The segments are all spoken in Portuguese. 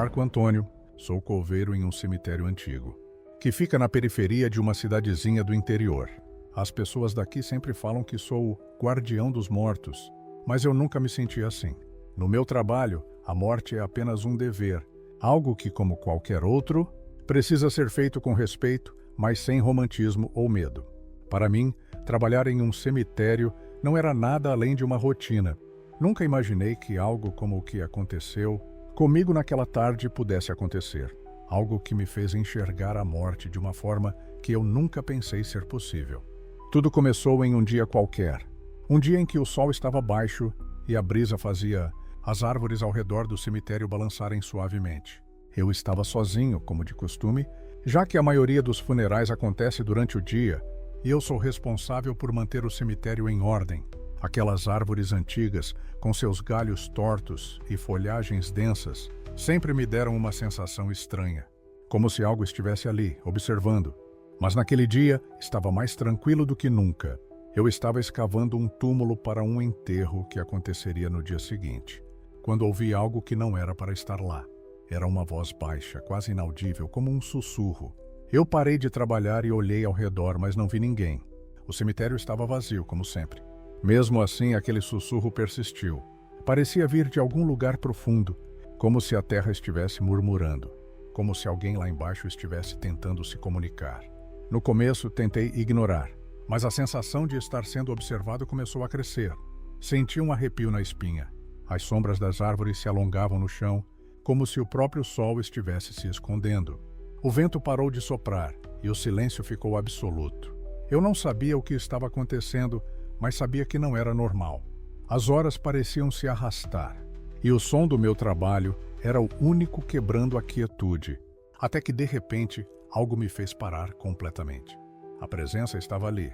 Marco Antônio, sou coveiro em um cemitério antigo, que fica na periferia de uma cidadezinha do interior. As pessoas daqui sempre falam que sou o guardião dos mortos, mas eu nunca me senti assim. No meu trabalho, a morte é apenas um dever, algo que, como qualquer outro, precisa ser feito com respeito, mas sem romantismo ou medo. Para mim, trabalhar em um cemitério não era nada além de uma rotina. Nunca imaginei que algo como o que aconteceu comigo naquela tarde pudesse acontecer. Algo que me fez enxergar a morte de uma forma que eu nunca pensei ser possível. Tudo começou em um dia qualquer. Um dia em que o sol estava baixo e a brisa fazia as árvores ao redor do cemitério balançarem suavemente. Eu estava sozinho, como de costume, já que a maioria dos funerais acontece durante o dia, e eu sou responsável por manter o cemitério em ordem. Aquelas árvores antigas, com seus galhos tortos e folhagens densas, sempre me deram uma sensação estranha, como se algo estivesse ali, observando. Mas naquele dia, estava mais tranquilo do que nunca. Eu estava escavando um túmulo para um enterro que aconteceria no dia seguinte, quando ouvi algo que não era para estar lá. Era uma voz baixa, quase inaudível, como um sussurro. Eu parei de trabalhar e olhei ao redor, mas não vi ninguém. O cemitério estava vazio, como sempre. Mesmo assim, aquele sussurro persistiu. Parecia vir de algum lugar profundo, como se a terra estivesse murmurando, como se alguém lá embaixo estivesse tentando se comunicar. No começo, tentei ignorar, mas a sensação de estar sendo observado começou a crescer. Senti um arrepio na espinha. As sombras das árvores se alongavam no chão, como se o próprio sol estivesse se escondendo. O vento parou de soprar e o silêncio ficou absoluto. Eu não sabia o que estava acontecendo, mas sabia que não era normal. As horas pareciam se arrastar, e o som do meu trabalho era o único quebrando a quietude, até que, de repente, algo me fez parar completamente. A presença estava ali.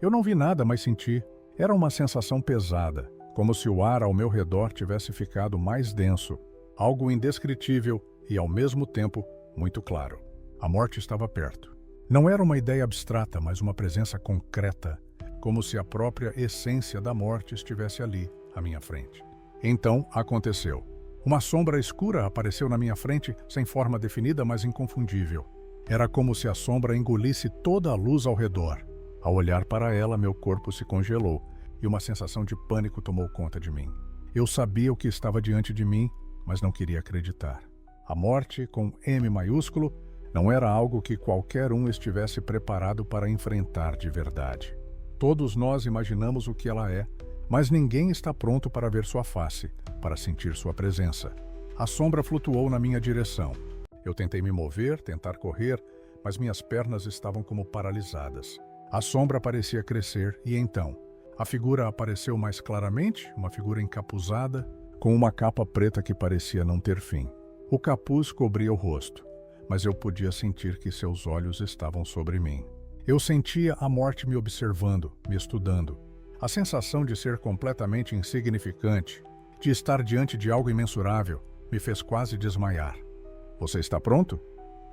Eu não vi nada, mas senti. Era uma sensação pesada, como se o ar ao meu redor tivesse ficado mais denso, algo indescritível e, ao mesmo tempo, muito claro. A morte estava perto. Não era uma ideia abstrata, mas uma presença concreta, como se a própria essência da morte estivesse ali, à minha frente. Então, aconteceu. Uma sombra escura apareceu na minha frente, sem forma definida, mas inconfundível. Era como se a sombra engolisse toda a luz ao redor. Ao olhar para ela, meu corpo se congelou, e uma sensação de pânico tomou conta de mim. Eu sabia o que estava diante de mim, mas não queria acreditar. A morte, com M maiúsculo, não era algo que qualquer um estivesse preparado para enfrentar de verdade. Todos nós imaginamos o que ela é, mas ninguém está pronto para ver sua face, para sentir sua presença. A sombra flutuou na minha direção. Eu tentei me mover, tentar correr, mas minhas pernas estavam como paralisadas. A sombra parecia crescer e então, a figura apareceu mais claramente, uma figura encapuzada, com uma capa preta que parecia não ter fim. O capuz cobria o rosto, mas eu podia sentir que seus olhos estavam sobre mim. Eu sentia a morte me observando, me estudando. A sensação de ser completamente insignificante, de estar diante de algo imensurável, me fez quase desmaiar. "Você está pronto?"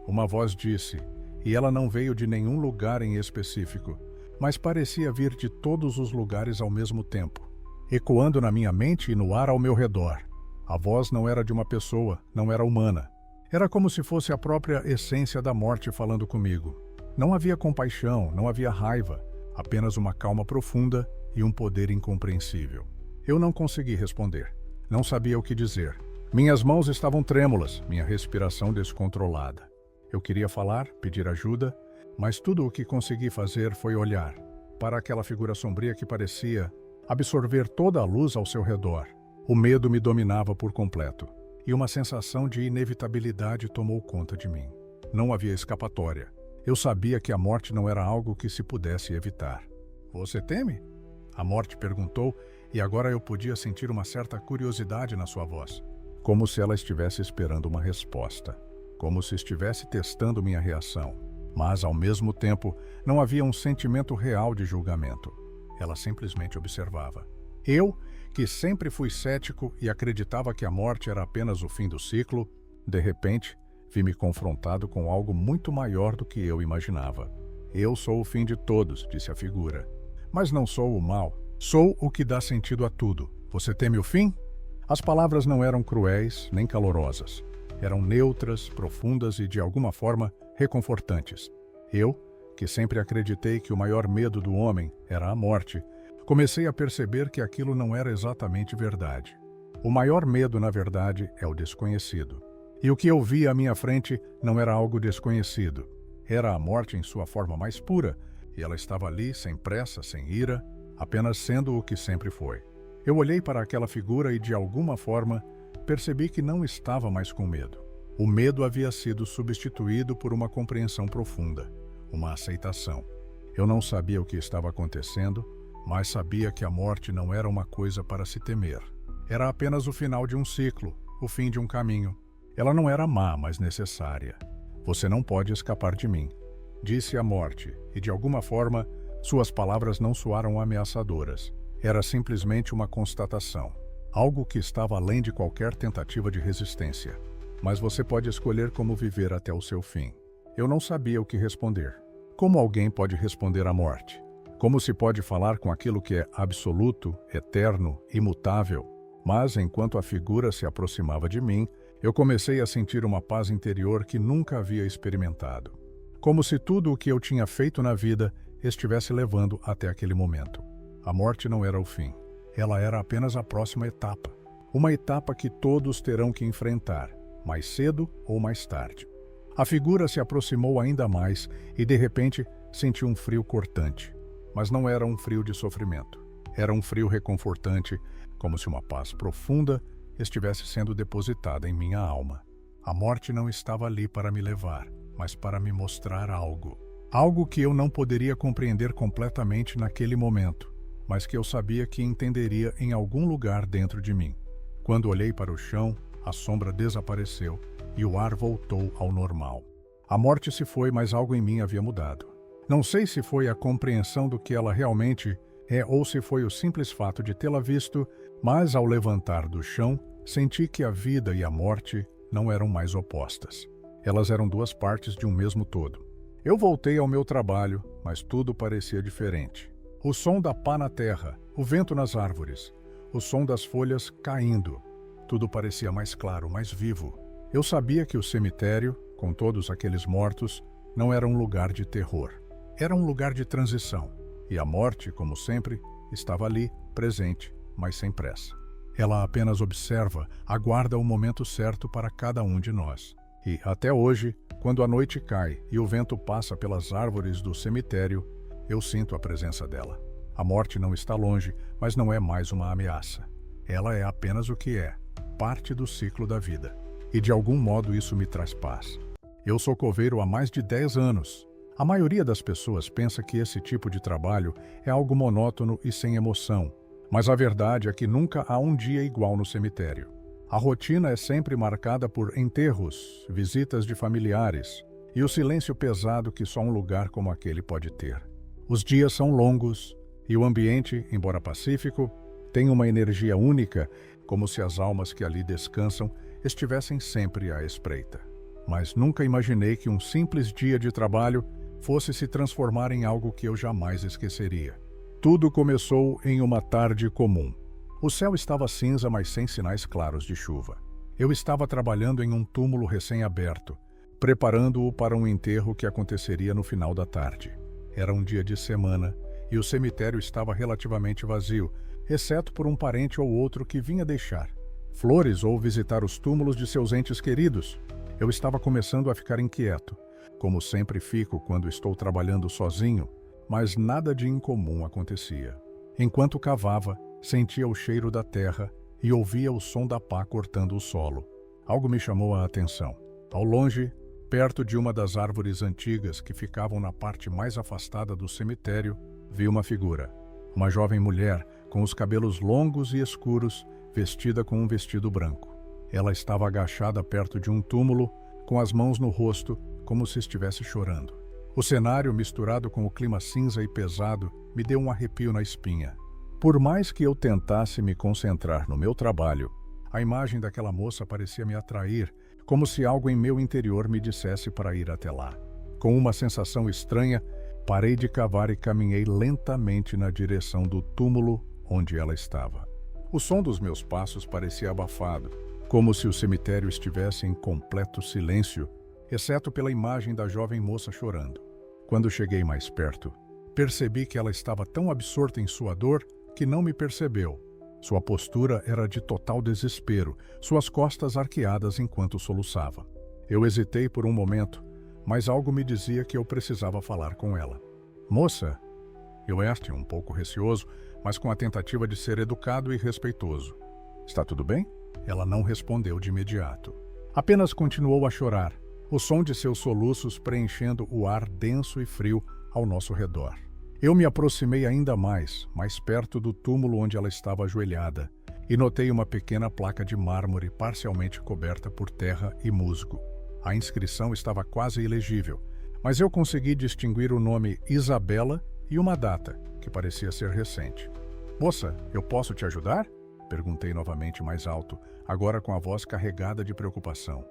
Uma voz disse, e ela não veio de nenhum lugar em específico, mas parecia vir de todos os lugares ao mesmo tempo, ecoando na minha mente e no ar ao meu redor. A voz não era de uma pessoa, não era humana. Era como se fosse a própria essência da morte falando comigo. Não havia compaixão, não havia raiva, apenas uma calma profunda e um poder incompreensível. Eu não consegui responder. Não sabia o que dizer. Minhas mãos estavam trêmulas, minha respiração descontrolada. Eu queria falar, pedir ajuda, mas tudo o que consegui fazer foi olhar para aquela figura sombria que parecia absorver toda a luz ao seu redor. O medo me dominava por completo, e uma sensação de inevitabilidade tomou conta de mim. Não havia escapatória. Eu sabia que a morte não era algo que se pudesse evitar. "Você teme?" A morte perguntou, e agora eu podia sentir uma certa curiosidade na sua voz, como se ela estivesse esperando uma resposta, como se estivesse testando minha reação. Mas, ao mesmo tempo, não havia um sentimento real de julgamento. Ela simplesmente observava. Eu, que sempre fui cético e acreditava que a morte era apenas o fim do ciclo, de repente, vi-me confrontado com algo muito maior do que eu imaginava. "Eu sou o fim de todos", disse a figura. "Mas não sou o mal. Sou o que dá sentido a tudo. Você teme o fim?" As palavras não eram cruéis nem calorosas. Eram neutras, profundas e, de alguma forma, reconfortantes. Eu, que sempre acreditei que o maior medo do homem era a morte, comecei a perceber que aquilo não era exatamente verdade. O maior medo, na verdade, é o desconhecido. E o que eu via à minha frente não era algo desconhecido. Era a morte em sua forma mais pura, e ela estava ali, sem pressa, sem ira, apenas sendo o que sempre foi. Eu olhei para aquela figura e, de alguma forma, percebi que não estava mais com medo. O medo havia sido substituído por uma compreensão profunda, uma aceitação. Eu não sabia o que estava acontecendo, mas sabia que a morte não era uma coisa para se temer. Era apenas o final de um ciclo, o fim de um caminho. Ela não era má, mas necessária. Você não pode escapar de mim, disse a morte, e de alguma forma, suas palavras não soaram ameaçadoras. Era simplesmente uma constatação, algo que estava além de qualquer tentativa de resistência. Mas você pode escolher como viver até o seu fim. Eu não sabia o que responder. Como alguém pode responder à morte? Como se pode falar com aquilo que é absoluto, eterno, imutável? Mas, enquanto a figura se aproximava de mim, eu comecei a sentir uma paz interior que nunca havia experimentado. Como se tudo o que eu tinha feito na vida estivesse levando até aquele momento. A morte não era o fim. Ela era apenas a próxima etapa. Uma etapa que todos terão que enfrentar, mais cedo ou mais tarde. A figura se aproximou ainda mais e, de repente, senti um frio cortante. Mas não era um frio de sofrimento. Era um frio reconfortante, como se uma paz profunda estivesse sendo depositada em minha alma. A morte não estava ali para me levar, mas para me mostrar algo. Algo que eu não poderia compreender completamente naquele momento, mas que eu sabia que entenderia em algum lugar dentro de mim. Quando olhei para o chão, a sombra desapareceu e o ar voltou ao normal. A morte se foi, mas algo em mim havia mudado. Não sei se foi a compreensão do que ela realmente é ou se foi o simples fato de tê-la visto, mas ao levantar do chão, senti que a vida e a morte não eram mais opostas. Elas eram duas partes de um mesmo todo. Eu voltei ao meu trabalho, mas tudo parecia diferente. O som da pá na terra, o vento nas árvores, o som das folhas caindo. Tudo parecia mais claro, mais vivo. Eu sabia que o cemitério, com todos aqueles mortos, não era um lugar de terror. Era um lugar de transição. E a morte, como sempre, estava ali, presente, mas sem pressa. Ela apenas observa, aguarda o momento certo para cada um de nós. E, até hoje, quando a noite cai e o vento passa pelas árvores do cemitério, eu sinto a presença dela. A morte não está longe, mas não é mais uma ameaça. Ela é apenas o que é, parte do ciclo da vida. E de algum modo isso me traz paz. Eu sou coveiro há mais de 10 anos. A maioria das pessoas pensa que esse tipo de trabalho é algo monótono e sem emoção. Mas a verdade é que nunca há um dia igual no cemitério. A rotina é sempre marcada por enterros, visitas de familiares e o silêncio pesado que só um lugar como aquele pode ter. Os dias são longos e o ambiente, embora pacífico, tem uma energia única, como se as almas que ali descansam estivessem sempre à espreita. Mas nunca imaginei que um simples dia de trabalho fosse se transformar em algo que eu jamais esqueceria. Tudo começou em uma tarde comum. O céu estava cinza, mas sem sinais claros de chuva. Eu estava trabalhando em um túmulo recém-aberto, preparando-o para um enterro que aconteceria no final da tarde. Era um dia de semana e o cemitério estava relativamente vazio, exceto por um parente ou outro que vinha deixar flores ou visitar os túmulos de seus entes queridos. Eu estava começando a ficar inquieto, como sempre fico quando estou trabalhando sozinho, mas nada de incomum acontecia. Enquanto cavava, sentia o cheiro da terra e ouvia o som da pá cortando o solo. Algo me chamou a atenção. Ao longe, perto de uma das árvores antigas que ficavam na parte mais afastada do cemitério, vi uma figura. Uma jovem mulher, com os cabelos longos e escuros, vestida com um vestido branco. Ela estava agachada perto de um túmulo, com as mãos no rosto, como se estivesse chorando. O cenário, misturado com o clima cinza e pesado, me deu um arrepio na espinha. Por mais que eu tentasse me concentrar no meu trabalho, a imagem daquela moça parecia me atrair, como se algo em meu interior me dissesse para ir até lá. Com uma sensação estranha, parei de cavar e caminhei lentamente na direção do túmulo onde ela estava. O som dos meus passos parecia abafado, como se o cemitério estivesse em completo silêncio, exceto pela imagem da jovem moça chorando. Quando cheguei mais perto, percebi que ela estava tão absorta em sua dor que não me percebeu. Sua postura era de total desespero, suas costas arqueadas enquanto soluçava. Eu hesitei por um momento, mas algo me dizia que eu precisava falar com ela. Moça, eu este um pouco receoso, mas com a tentativa de ser educado e respeitoso. Está tudo bem? Ela não respondeu de imediato. Apenas continuou a chorar, o som de seus soluços preenchendo o ar denso e frio ao nosso redor. Eu me aproximei ainda mais perto do túmulo onde ela estava ajoelhada, e notei uma pequena placa de mármore parcialmente coberta por terra e musgo. A inscrição estava quase ilegível, mas eu consegui distinguir o nome Isabela e uma data, que parecia ser recente. Moça, eu posso te ajudar? Perguntei novamente mais alto, agora com a voz carregada de preocupação.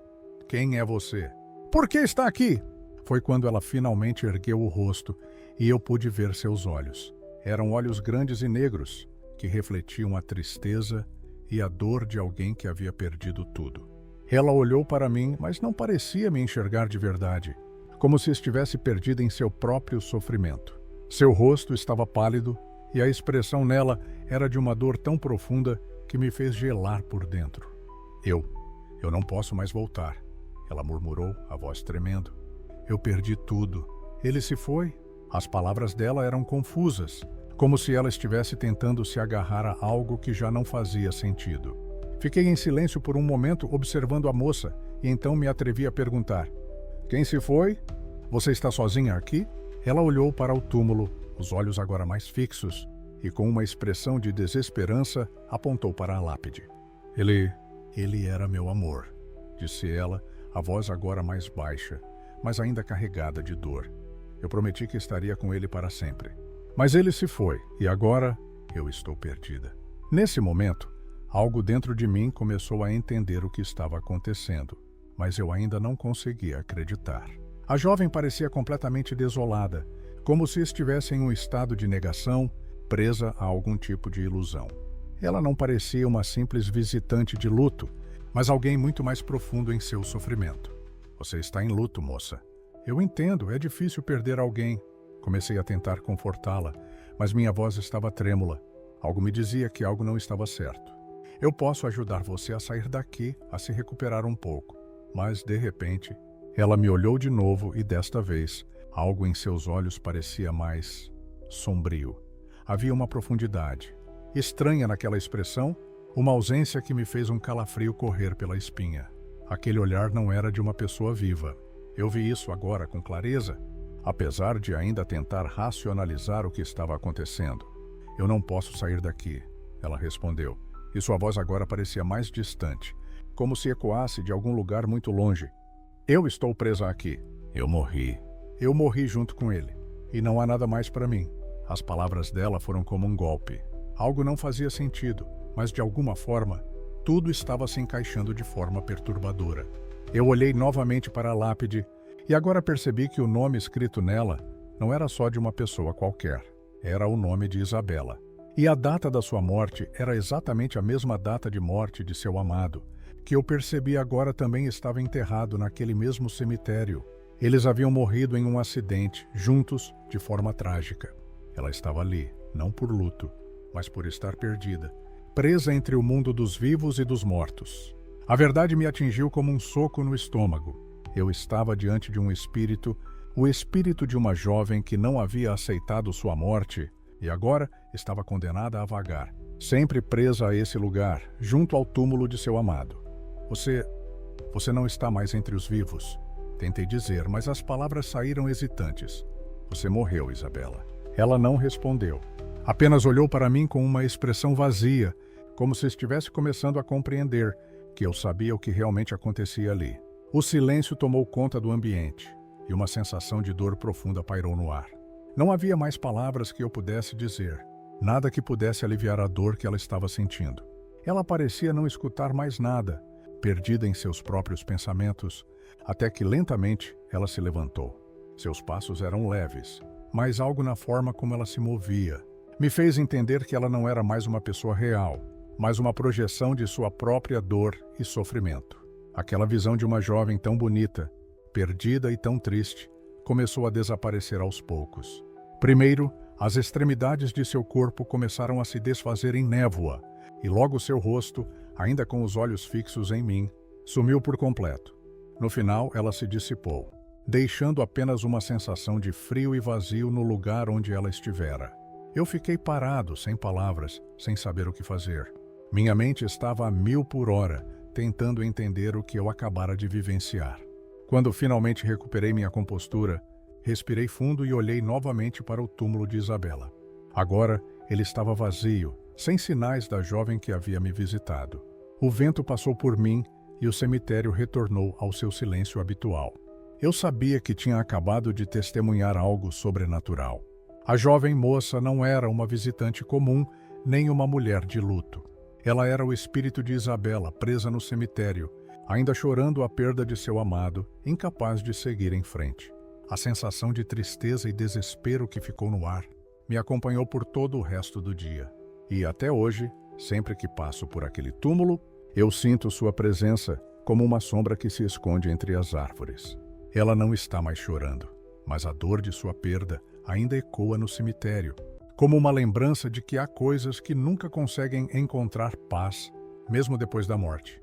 Quem é você? Por que está aqui? Foi quando ela finalmente ergueu o rosto e eu pude ver seus olhos. Eram olhos grandes e negros, que refletiam a tristeza e a dor de alguém que havia perdido tudo. Ela olhou para mim, mas não parecia me enxergar de verdade, como se estivesse perdida em seu próprio sofrimento. Seu rosto estava pálido e a expressão nela era de uma dor tão profunda que me fez gelar por dentro. Eu não posso mais voltar, ela murmurou, a voz tremendo. Eu perdi tudo. Ele se foi? As palavras dela eram confusas, como se ela estivesse tentando se agarrar a algo que já não fazia sentido. Fiquei em silêncio por um momento observando a moça e então me atrevi a perguntar: quem se foi? Você está sozinha aqui? Ela olhou para o túmulo, os olhos agora mais fixos, e com uma expressão de desesperança apontou para a lápide. Ele era meu amor, disse ela, a voz agora mais baixa, mas ainda carregada de dor. Eu prometi que estaria com ele para sempre. Mas ele se foi, e agora eu estou perdida. Nesse momento, algo dentro de mim começou a entender o que estava acontecendo, mas eu ainda não conseguia acreditar. A jovem parecia completamente desolada, como se estivesse em um estado de negação, presa a algum tipo de ilusão. Ela não parecia uma simples visitante de luto, mas alguém muito mais profundo em seu sofrimento. Você está em luto, moça. Eu entendo, é difícil perder alguém. Comecei a tentar confortá-la, mas minha voz estava trêmula. Algo me dizia que algo não estava certo. Eu posso ajudar você a sair daqui, a se recuperar um pouco. Mas, de repente, ela me olhou de novo e, desta vez, algo em seus olhos parecia mais sombrio. Havia uma profundidade estranha naquela expressão, uma ausência que me fez um calafrio correr pela espinha. Aquele olhar não era de uma pessoa viva. Eu vi isso agora com clareza, apesar de ainda tentar racionalizar o que estava acontecendo. Eu não posso sair daqui, ela respondeu, e sua voz agora parecia mais distante, como se ecoasse de algum lugar muito longe. Eu estou presa aqui. Eu morri. Eu morri junto com ele. E não há nada mais para mim. As palavras dela foram como um golpe. Algo não fazia sentido, mas de alguma forma, tudo estava se encaixando de forma perturbadora. Eu olhei novamente para a lápide e agora percebi que o nome escrito nela não era só de uma pessoa qualquer. Era o nome de Isabela. E a data da sua morte era exatamente a mesma data de morte de seu amado, que eu percebi agora também estava enterrado naquele mesmo cemitério. Eles haviam morrido em um acidente, juntos, de forma trágica. Ela estava ali, não por luto, mas por estar perdida, presa entre o mundo dos vivos e dos mortos. A verdade me atingiu como um soco no estômago. Eu estava diante de um espírito, o espírito de uma jovem que não havia aceitado sua morte e agora estava condenada a vagar, sempre presa a esse lugar, junto ao túmulo de seu amado. Você não está mais entre os vivos. Tentei dizer, mas as palavras saíram hesitantes. Você morreu, Isabela. Ela não respondeu. Apenas olhou para mim com uma expressão vazia, como se estivesse começando a compreender que eu sabia o que realmente acontecia ali. O silêncio tomou conta do ambiente e uma sensação de dor profunda pairou no ar. Não havia mais palavras que eu pudesse dizer, nada que pudesse aliviar a dor que ela estava sentindo. Ela parecia não escutar mais nada, perdida em seus próprios pensamentos, até que lentamente ela se levantou. Seus passos eram leves, mas algo na forma como ela se movia me fez entender que ela não era mais uma pessoa real, mas uma projeção de sua própria dor e sofrimento. Aquela visão de uma jovem tão bonita, perdida e tão triste, começou a desaparecer aos poucos. Primeiro, as extremidades de seu corpo começaram a se desfazer em névoa, e logo seu rosto, ainda com os olhos fixos em mim, sumiu por completo. No final, ela se dissipou, deixando apenas uma sensação de frio e vazio no lugar onde ela estivera. Eu fiquei parado, sem palavras, sem saber o que fazer. Minha mente estava a 1000 por hora, tentando entender o que eu acabara de vivenciar. Quando finalmente recuperei minha compostura, respirei fundo e olhei novamente para o túmulo de Isabela. Agora, ele estava vazio, sem sinais da jovem que havia me visitado. O vento passou por mim e o cemitério retornou ao seu silêncio habitual. Eu sabia que tinha acabado de testemunhar algo sobrenatural. A jovem moça não era uma visitante comum, nem uma mulher de luto. Ela era o espírito de Isabela, presa no cemitério, ainda chorando a perda de seu amado, incapaz de seguir em frente. A sensação de tristeza e desespero que ficou no ar me acompanhou por todo o resto do dia. E até hoje, sempre que passo por aquele túmulo, eu sinto sua presença como uma sombra que se esconde entre as árvores. Ela não está mais chorando, mas a dor de sua perda ainda ecoa no cemitério, como uma lembrança de que há coisas que nunca conseguem encontrar paz, mesmo depois da morte.